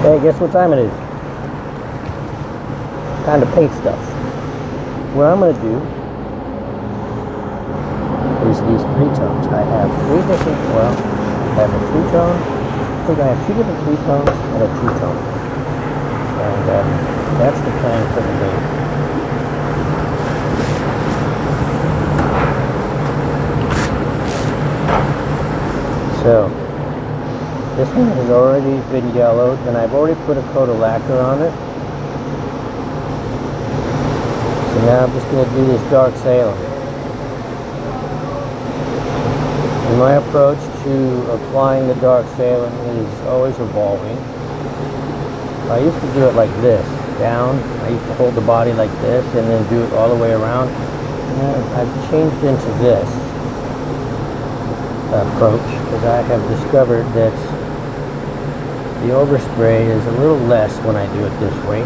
Hey, guess what time it is? Time to paint stuff. What I'm going to do is these three tones. I have three different, well, I have a three tone, I think I have two different three tones and a two tone. And that's the plan for the day. So, this one has already been yellowed, and I've already put a coat of lacquer on it. So now I'm just going to do this dark Salem. And my approach to applying the dark Salem is always evolving. I used to do it like this, down. I used to hold the body like this and then do it all the way around. And I've changed into this approach because I have discovered that the overspray is a little less when I do it this way.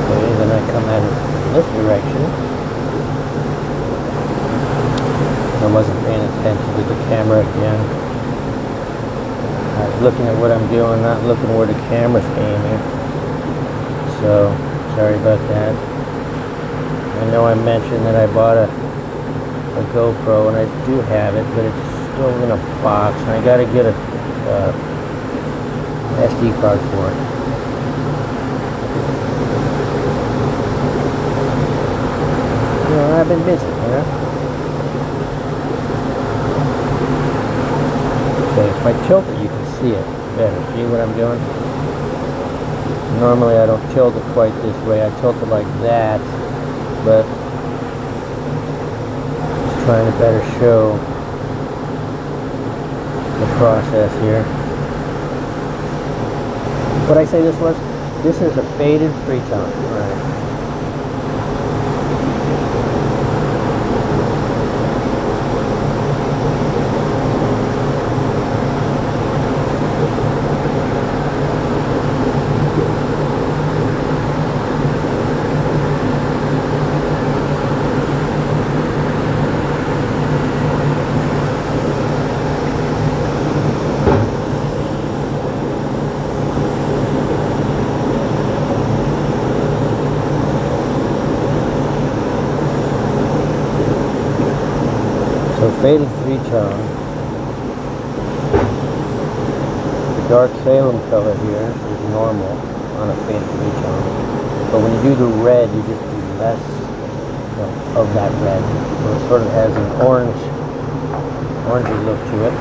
Okay, then I come at it in this direction. I wasn't paying attention to the camera again. I was looking at what I'm doing, not looking where the camera's aiming. So, sorry about that. I know I mentioned that I bought a GoPro, and I do have it, but it's still in a box, and I gotta get a SD card for it. You know, I've been busy, you know? Okay, if I tilt it, you can see it better. See what I'm doing? Normally I don't tilt it quite this way. I tilt it like that, but just trying to better show the process here. What I say this was? This is a faded three tone. All right. So faded three tone. The dark Salem color here is normal on a faded three tone. But when you do the red, you just do less of that red. So it sort of has an orangey look to it,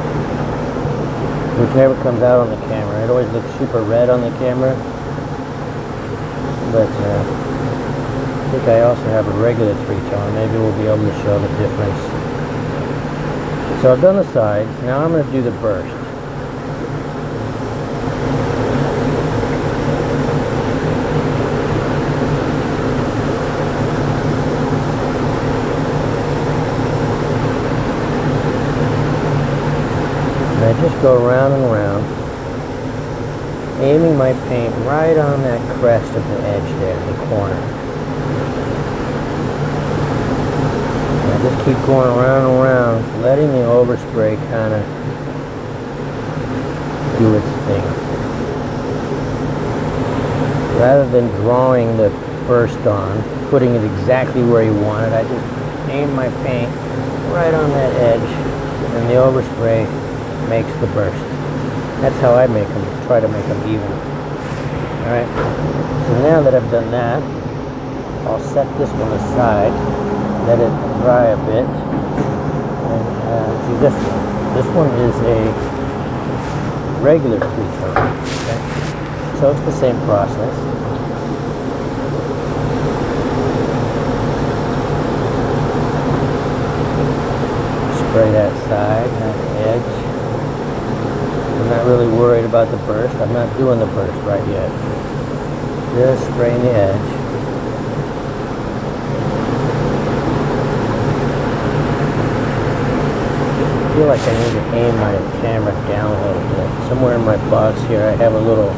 which never comes out on the camera. It always looks super red on the camera. But I think I also have a regular three tone. Maybe we'll be able to show the difference. So I've done the sides, now I'm going to do the burst. And I just go around and around, aiming my paint right on that crest of the edge there, the corner. Just keep going around and around, letting the overspray kind of do its thing. Rather than drawing the burst on, putting it exactly where you want it, I just aim my paint right on that edge, and the overspray makes the burst. That's how I make them, try to make them even. Alright, so now that I've done that, I'll set this one aside, let it dry a bit, and do this one. This one is a regular three tone. Okay? So it's the same process. Spray that side, that edge. I'm not really worried about the burst. I'm not doing the burst right yet. Just spraying the edge. I feel like I need to aim my camera down a little bit. Somewhere in my box here I have a little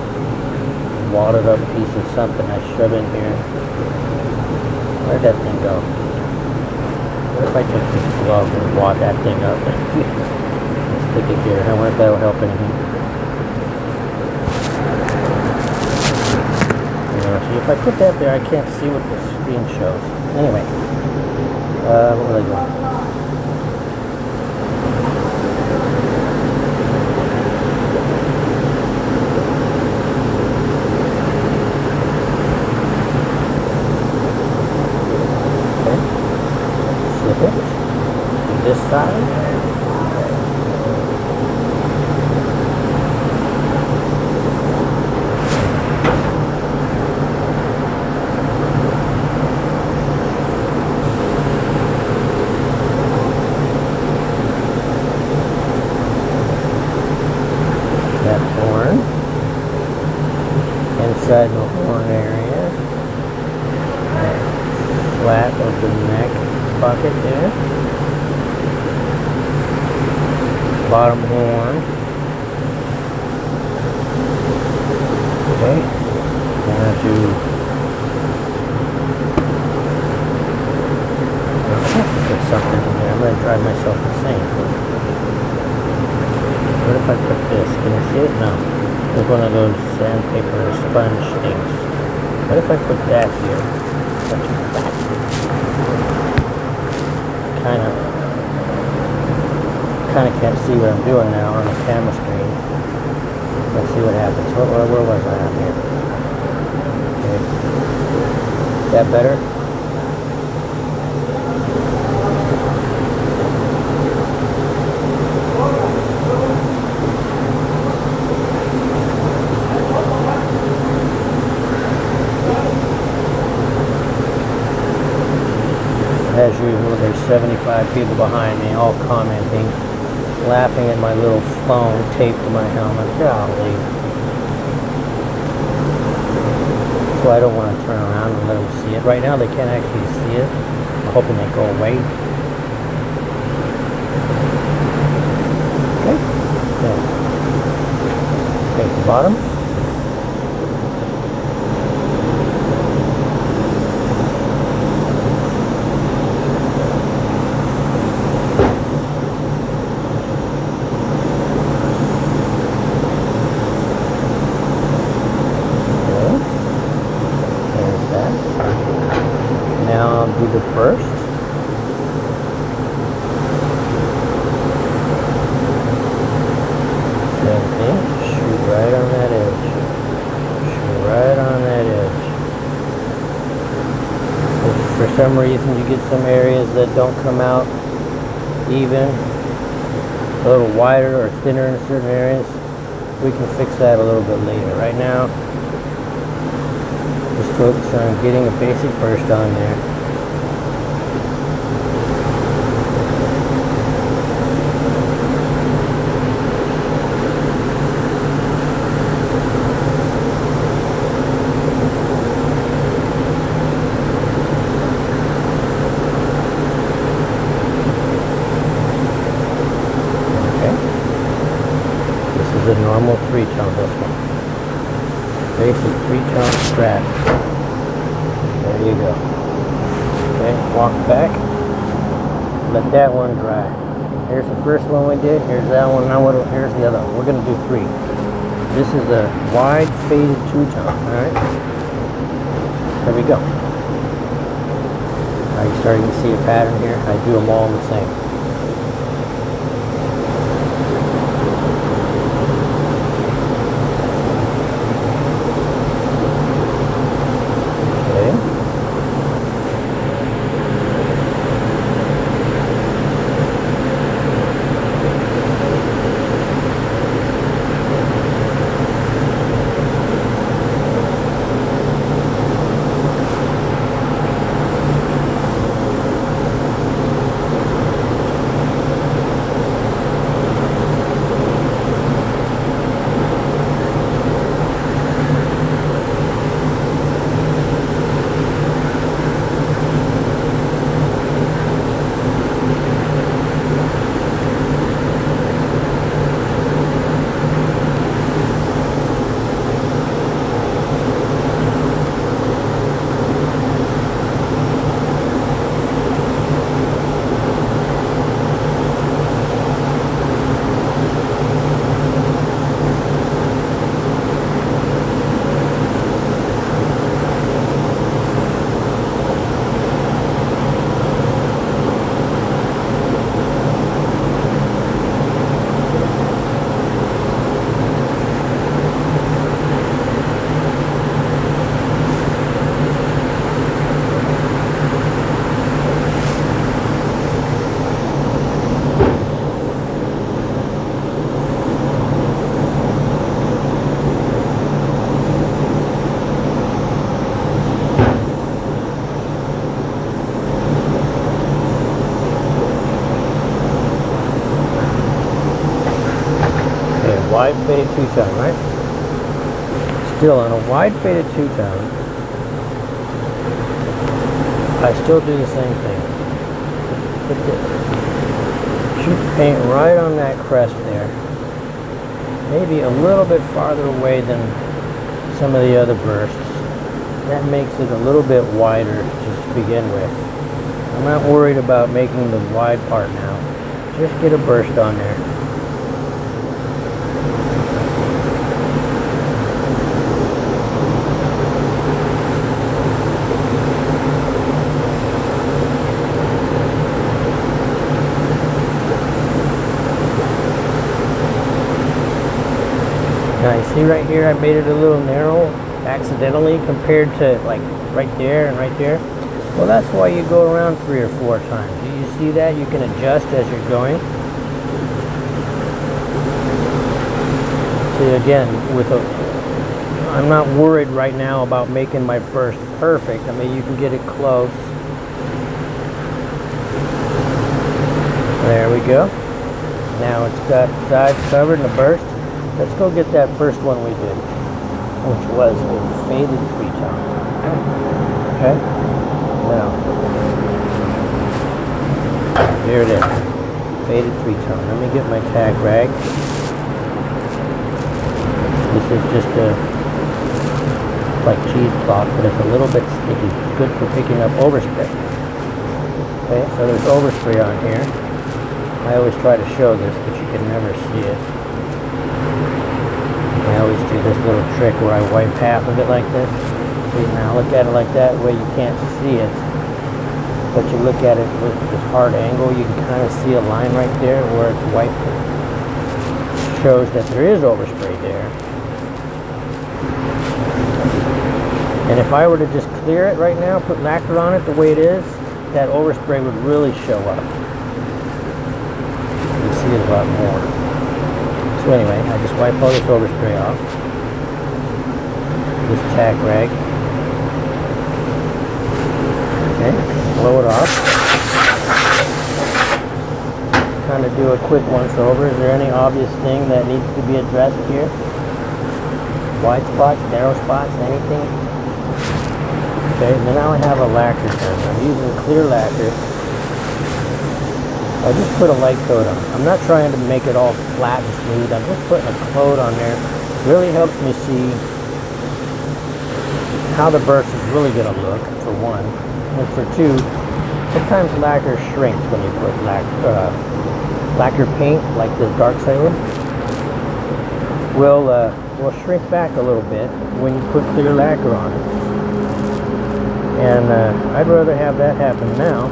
wadded up piece of something I shove in here. Where'd that thing go? What if I took this glove and wad that thing up and stick it here? I wonder if that'll help anything. See, if I put that there, I can't see what the screen shows. Anyway, what was I doing? Okay, slip it to this side. Inside the horn area, flat of the neck pocket there, bottom horn. Okay, I'm going to put something in there. I'm going to drive myself insane. What if I put this? Can you see it? No. It's one of those sandpaper or sponge things. What if I put that here? Kind of can't see what I'm doing now on the camera screen. Let's see what happens. Where was I on here? Okay. Is that better? As usual, there's 75 people behind me, all commenting, laughing at my little phone taped to my helmet. Golly. So I don't want to turn around and let them see it. Right now, they can't actually see it. I'm hoping they go away. Okay. Okay, the bottom. Do the first. Same thing. Shoot right on that edge. Shoot right on that edge. If for some reason you get some areas that don't come out even, a little wider or thinner in certain areas, we can fix that a little bit later. Right now, just focus on getting a basic burst on there. A normal 3-tone, this one. Basic 3-tone strat. There you go. Okay, walk back. Let that one dry. Here's the first one we did. Here's that one. Now here's the other one. We're going to do 3. This is a wide faded 2-tone. Alright? There we go. Are you starting to see a pattern here? I do them all the same. wide faded two-tone, right? Still on a wide faded two-tone, I still do the same thing. Shoot the paint right on that crest there. Maybe a little bit farther away than some of the other bursts. That makes it a little bit wider to begin with. I'm not worried about making the wide part now. Just get a burst on there. Now you see right here I made it a little narrow accidentally compared to like right there and right there. Well, that's why you go around 3 or 4 times. Do you see that? You can adjust as you're going. See, again, I'm not worried right now about making my burst perfect. I mean, you can get it close. There we go. Now it's got sides covered in the burst. Let's go get that first one we did, which was a faded three-tone. Okay? Now, there it is. Faded three-tone. Let me get my tag rag. This is just a like cheesecloth, but it's a little bit sticky. It's good for picking up overspray. Okay, so there's overspray on here. I always try to show this, but you can never see it. I always do this little trick where I wipe half of it like this. See, now look at it like that way you can't see it. But you look at it with this hard angle, you can kind of see a line right there where it's wiped. It shows that there is overspray there. And if I were to just clear it right now, put lacquer on it the way it is, that overspray would really show up. You can see it a lot more. So anyway, I just wipe all this overspray off. This tack rag. Okay, blow it off. Kind of do a quick once over. Is there any obvious thing that needs to be addressed here? Wide spots, narrow spots, anything? Okay, now I have a lacquer gun. I'm using clear lacquer. I just put a light coat on. I'm not trying to make it all flat and smooth. I'm just putting a coat on there. It really helps me see how the burst is really going to look, for one. And for two, sometimes lacquer shrinks when you put lacquer paint, like this dark sailor, will shrink back a little bit when you put clear lacquer on it. And I'd rather have that happen now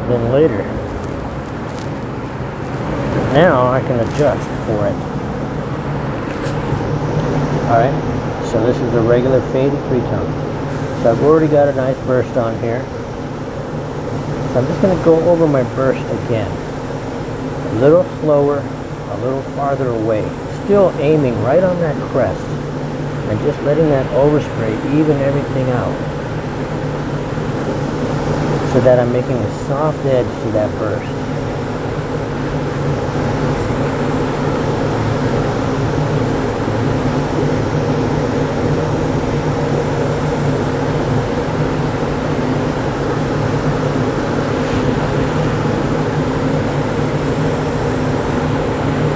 than later. Now I can adjust for it. Alright, so this is a regular faded three-tone. So I've already got a nice burst on here. So I'm just going to go over my burst again. A little slower, a little farther away. Still aiming right on that crest. And just letting that overspray even everything out. So that I'm making a soft edge to that burst.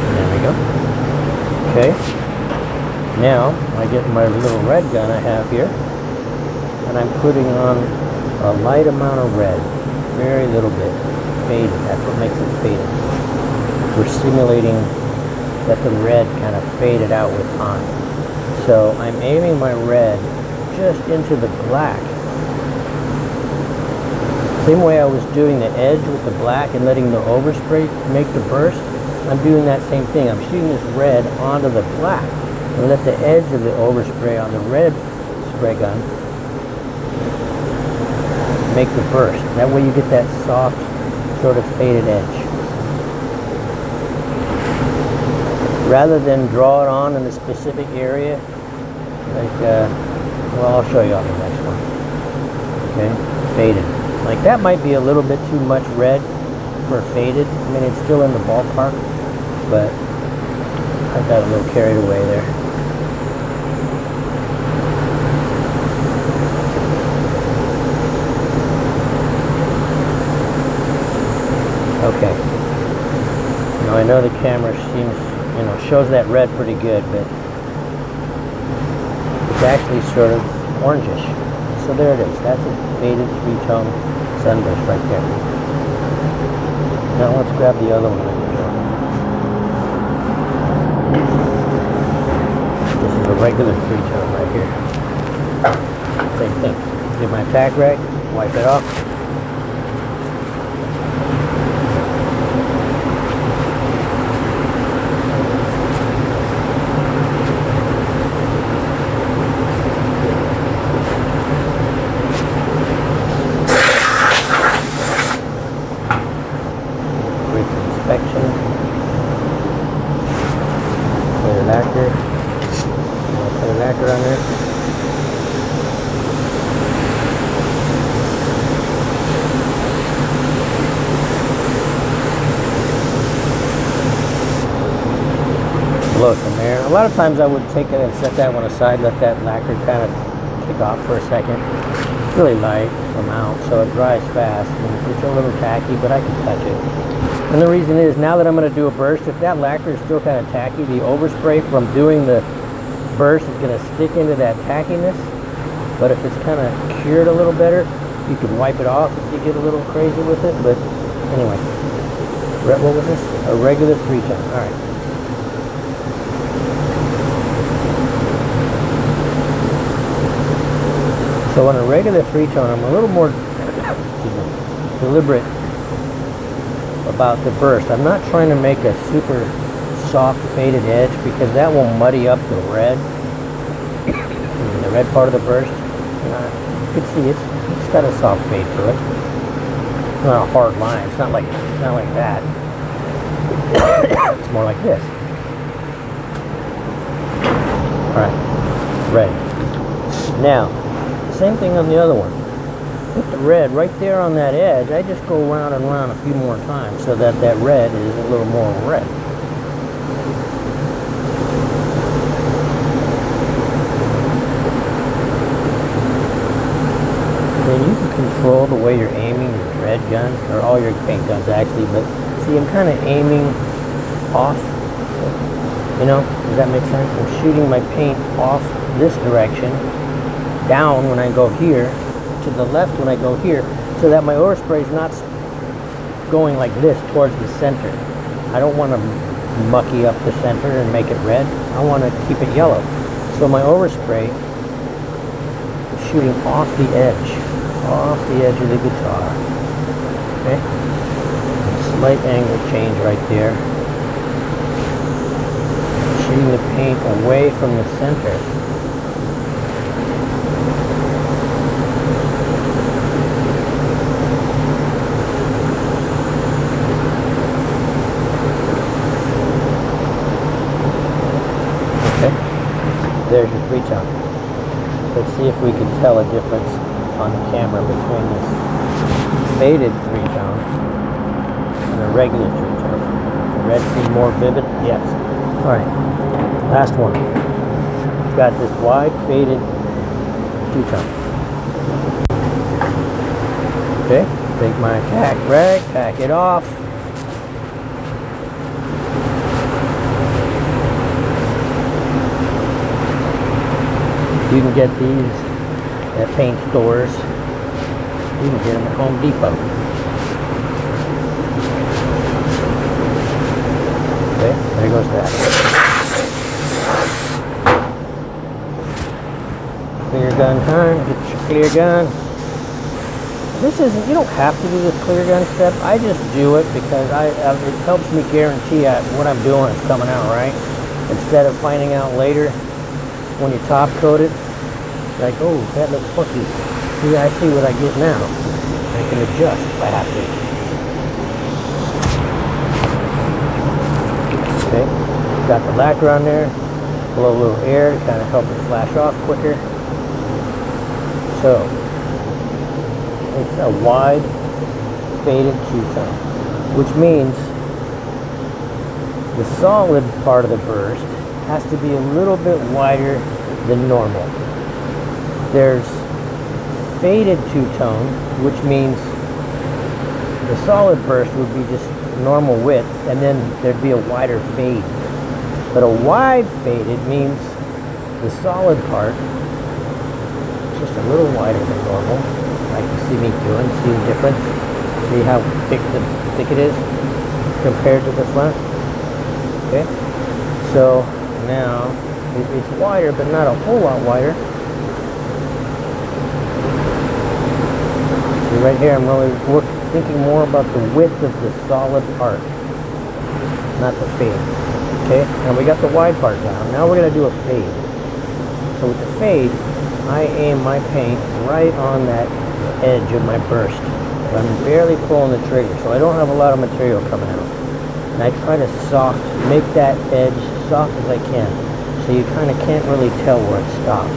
There we go. Okay. Now I get my little red gun I have here, and I'm putting on a light amount of red, very little bit, faded. That's what makes it faded. We're simulating that the red kind of faded out with time. So I'm aiming my red just into the black. Same way I was doing the edge with the black and letting the overspray make the burst, I'm doing that same thing. I'm shooting this red onto the black and let the edge of the overspray on the red spray gun make the burst. That way you get that soft, sort of faded edge. Rather than draw it on in a specific area, like, well, I'll show you on the next one. Okay, faded. Like that might be a little bit too much red for faded. I mean, it's still in the ballpark, but I got a little carried away there. Okay. Now I know the camera seems, shows that red pretty good, but it's actually sort of orangish. So there it is. That's a faded three-tone sunburst right there. Now let's grab the other one. This is a regular three-tone right here. Same thing. Get my tack rag, wipe it off. Lacquer on there. Blow it from there. A lot of times I would take it and set that one aside, let that lacquer kind of kick off for a second. It's really light amount, so it dries fast. And it's a little tacky, but I can touch it. And the reason is, now that I'm going to do a burst, if that lacquer is still kind of tacky, the overspray from doing the burst is going to stick into that tackiness. But if it's kind of cured a little better, you can wipe it off if you get a little crazy with it. But anyway, what was this? A regular three-tone. All right. So on a regular three-tone, I'm a little more deliberate about the burst. I'm not trying to make a super soft faded edge because that will muddy up the red. The red part of the burst. You can see it's got a soft fade to it. It's not a hard line. It's not like that. It's more like this. All right, red. Now, same thing on the other one. With the red right there on that edge, I just go round and round a few more times so that that red is a little more red. Then you can control the way you're aiming your red gun, or all your paint guns actually, but see, I'm kind of aiming off, does that make sense? I'm shooting my paint off this direction, down when I go here, to the left when I go here, so that my overspray is not going like this towards the center. I don't want to mucky up the center and make it red. I want to keep it yellow. So my overspray is shooting off the edge of the guitar. Okay? Slight angle change right there. Shooting the paint away from the center. There's your three-tone. Let's see if we can tell a difference on the camera between this faded three-tone and a regular three-tone. The red seems more vivid? Yes. Alright, last one. We've got this wide faded two-tone. Okay, take my tack rag, tack it off. You can get these at paint stores. You can get them at Home Depot. Okay, there goes that. Clear gun time. Get your clear gun. This isn't, you don't have to do this clear gun step. I just do it because it helps me guarantee what I'm doing is coming out right. Instead of finding out later when you top coat it, like, oh, that looks funky. See, I see what I get now. I can adjust if I have to. Okay, got the lacquer on there. Blow a little air to kind of help it flash off quicker. So, it's a wide faded two-tone, which means The solid part of the burst has to be a little bit wider than normal. There's faded two-tone, which means the solid burst would be just normal width, and then there'd be a wider fade. But a wide faded means the solid part is just a little wider than normal, like you see me doing. See the difference? See how thick it is compared to the front? Okay, so now it's wider, but not a whole lot wider. See right here, I'm really thinking more about the width of the solid part, not the fade. Okay, and we got the wide part down. Now we're going to do a fade. So with the fade, I aim my paint right on that edge of my burst. I'm barely pulling the trigger, so I don't have a lot of material coming out. And I try to make that edge soft as I can, so you kind of can't really tell where it stops.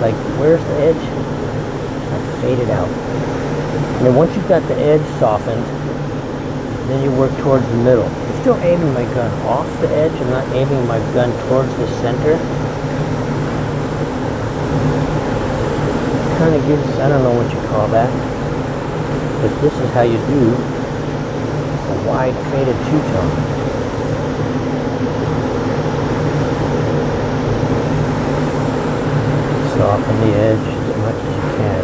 Like, where's the edge? I fade it out. And then once you've got the edge softened, then you work towards the middle. I'm still aiming my gun off the edge. I'm not aiming my gun towards the center. Kind of gives, I don't know what you call that, but this is how you do a wide faded two-tone. Soften the edge as much as you can.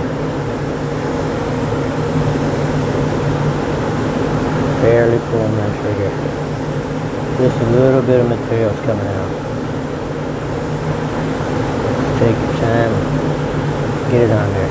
Barely pulling that trigger. Just a little bit of material's coming out. Take your time, get it on there.